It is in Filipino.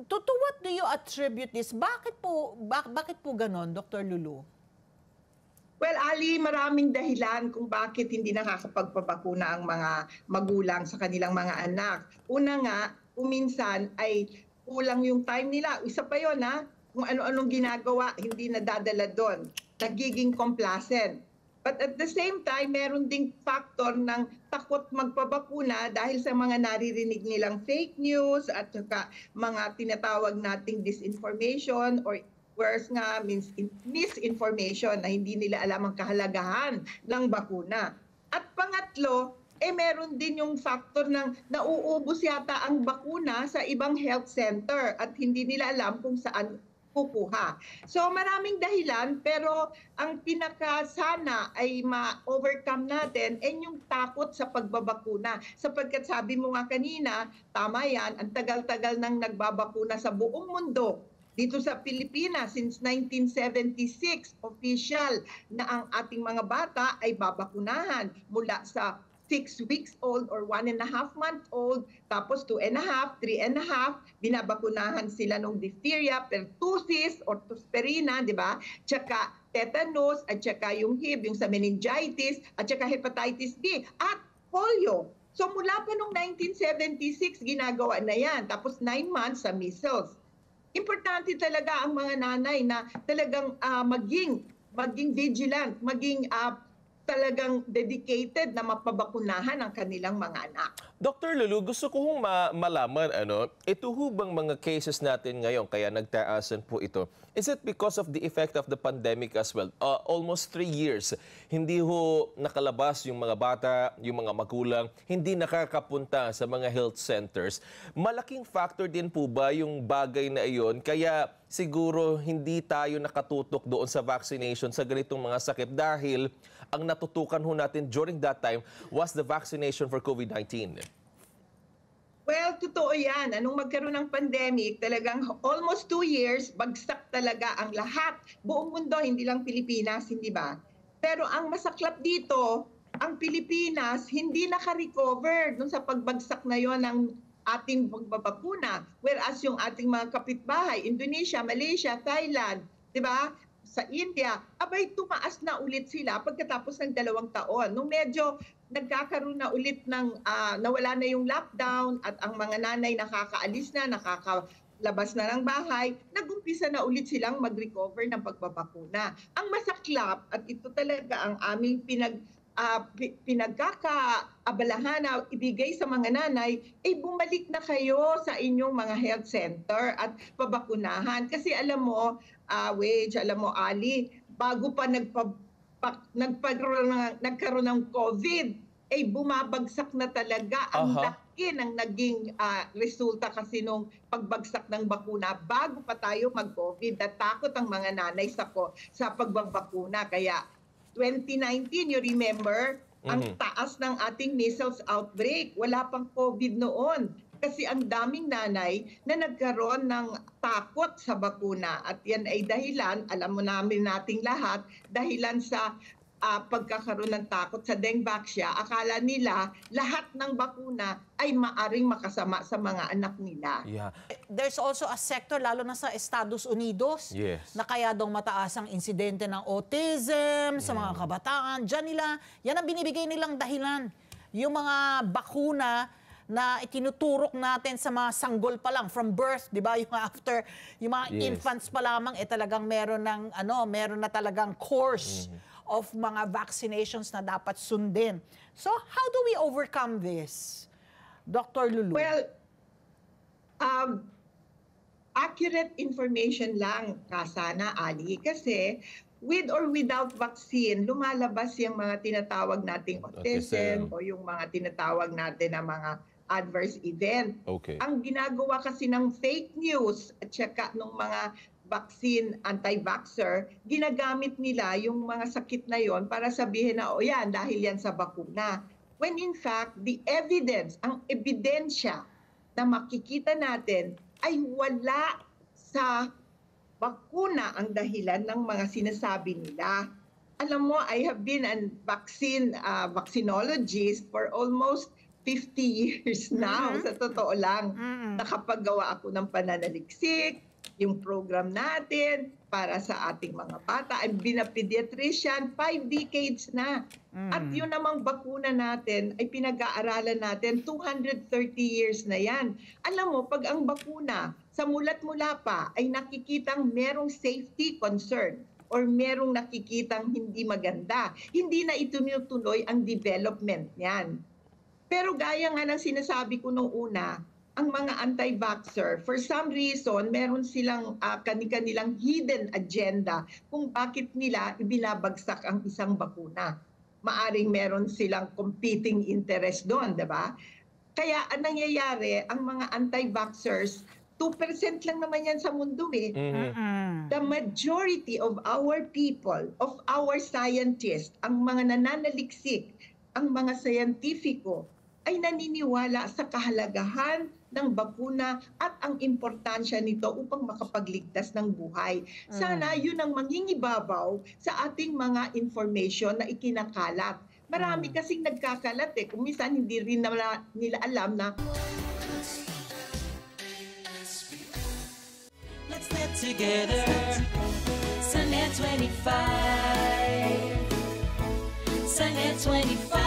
To what do you attribute this? Bakit po ganon, Dr. Lulu? Well, Ali, maraming dahilan kung bakit hindi nakakapagpabakuna ang mga magulang sa kanilang mga anak. Una nga, minsan ay kulang yung time nila. Isa pa yun, ha? Kung ano-anong ginagawa, hindi nadadala doon. Nagiging complacent. But at the same time, meron ding factor ng takot magpabakuna dahil sa mga naririnig nilang fake news at saka mga tinatawag nating disinformation or worse nga, misinformation na hindi nila alam ang kahalagahan ng bakuna. At pangatlo, meron din yung factor ng nauubos yata ang bakuna sa ibang health center at hindi nila alam kung saan kukuha. So maraming dahilan, pero ang pinakasana ay ma-overcome natin yung takot sa pagbabakuna. Sapagkat sabi mo nga kanina, tama yan, ang tagal-tagal nang nagbabakuna sa buong mundo. Dito sa Pilipinas, since 1976, official na ang ating mga bata ay babakunahan mula sa 6 weeks old or 1.5 month old, tapos 2.5, 3.5, binabakunahan sila ng diphtheria, pertussis, orthosphaerina, di ba? Tsaka tetanus, at tsaka yung HIV, yung sa meningitis, at tsaka hepatitis B, at polio. So mula pa noong 1976, ginagawa na yan. Tapos 9 months sa measles. Importante talaga ang mga nanay na talagang maging vigilant, maging talagang dedicated na mapabakunahan ang kanilang mga anak. Dr. Lulu, gusto ko hong malaman, ito ho bang mga cases natin ngayon, kaya nagtaasan po ito, is it because of the effect of the pandemic as well? Almost 3 years, hindi ho nakalabas yung mga bata, yung mga magulang, hindi nakakapunta sa mga health centers. Malaking factor din po ba yung bagay na iyon, kaya siguro hindi tayo nakatutok doon sa vaccination sa ganitong mga sakit dahil ang natutukan ho natin during that time was the vaccination for COVID-19. Well, totoo yan. Anong magkaroon ng pandemic, talagang almost 2 years, bagsak talaga ang lahat. Buong mundo, hindi lang Pilipinas, hindi ba? Pero ang masaklap dito, ang Pilipinas hindi naka-recover dun sa pagbagsak na yon ng ating pagbabakuna. Whereas yung ating mga kapitbahay, Indonesia, Malaysia, Thailand, di ba? Sa India, abay tumaas na ulit sila pagkatapos ng 2 taon. Nung medyo nagkakaroon na ulit ng nawala na yung lockdown at ang mga nanay nakakaalis na, nakakalabas na ng bahay, nag-umpisa na ulit silang mag-recover ng pagbabakuna. Ang masaklap, at ito talaga ang aming pinagkakaabalahan na ibigay sa mga nanay, bumalik na kayo sa inyong mga health center at pabakunahan. Kasi alam mo, alam mo, Ali, bago pa nagkaroon ng COVID, bumabagsak na talaga ang laki ng naging resulta kasi nung pagbagsak ng bakuna bago pa tayo mag-COVID. Natakot ang mga nanay sa pagbabakuna. Kaya 2019, you remember, ang taas ng ating measles outbreak. Wala pang COVID noon. Kasi ang daming nanay na nagkaroon ng takot sa bakuna. At yan ay dahilan, alam mo nating lahat, dahilan sa pagkakaroon ng takot sa Dengvaxia. Akala nila lahat ng bakuna ay maaring makasama sa mga anak nila. Yeah. There's also a sector, lalo na sa Estados Unidos, na kaya daw mataas ang insidente ng autism sa mga kabataan. Yan ang binibigay nilang dahilan. Yung mga bakuna na itinuturok natin sa mga sanggol pa lang from birth, 'di ba? Yung after yung mga infants pa lamang talagang meron na talagang course of mga vaccinations na dapat sundin. So, how do we overcome this, Dr. Lulu? Well, accurate information lang sana, Ali, kasi with or without vaccine, lumalabas yung mga tinatawag nating autism o yung mga tinatawag natin na mga adverse event. Ang ginagawa kasi ng fake news at saka ng mga vaccine anti-vaxxer, ginagamit nila yung mga sakit na yon para sabihin na, yan, dahil yan sa bakuna. When in fact, the evidence, ang ebidensya na makikita natin ay wala sa bakuna ang dahilan ng mga sinasabi nila. Alam mo, I have been a vaccinologist for almost 50 years now, sa totoo lang. Nakapaggawa ako ng pananaliksik, yung program natin para sa ating mga bata. I've been a pediatrician 5 decades na. At yun namang bakuna natin ay pinag-aaralan natin 230 years na yan. Alam mo, pag ang bakuna sa mulat-mula pa ay nakikitang merong safety concern or merong nakikitang hindi maganda, hindi na ituloy ang development niyan. Pero gaya nga ng sinasabi ko nung una, ang mga anti-vaxxer, for some reason, meron silang kanilang hidden agenda kung bakit nila ibinabagsak ang isang bakuna. Maaring meron silang competing interest doon, di ba? Kaya ang nangyayari, ang mga anti-vaxxers, 2% lang naman yan sa mundo eh. The majority of our people, of our scientists, ang mga nananaliksik, ang mga scientifico, ay naniniwala sa kahalagahan ng bakuna at ang importansya nito upang makapagligtas ng buhay. Sana yun ang mangingibabaw sa ating mga information na ikinakalat. Marami kasing nagkakalat eh. Kung minsan hindi rin nila alam na Let's get together, Sunday 25, Sunday 25.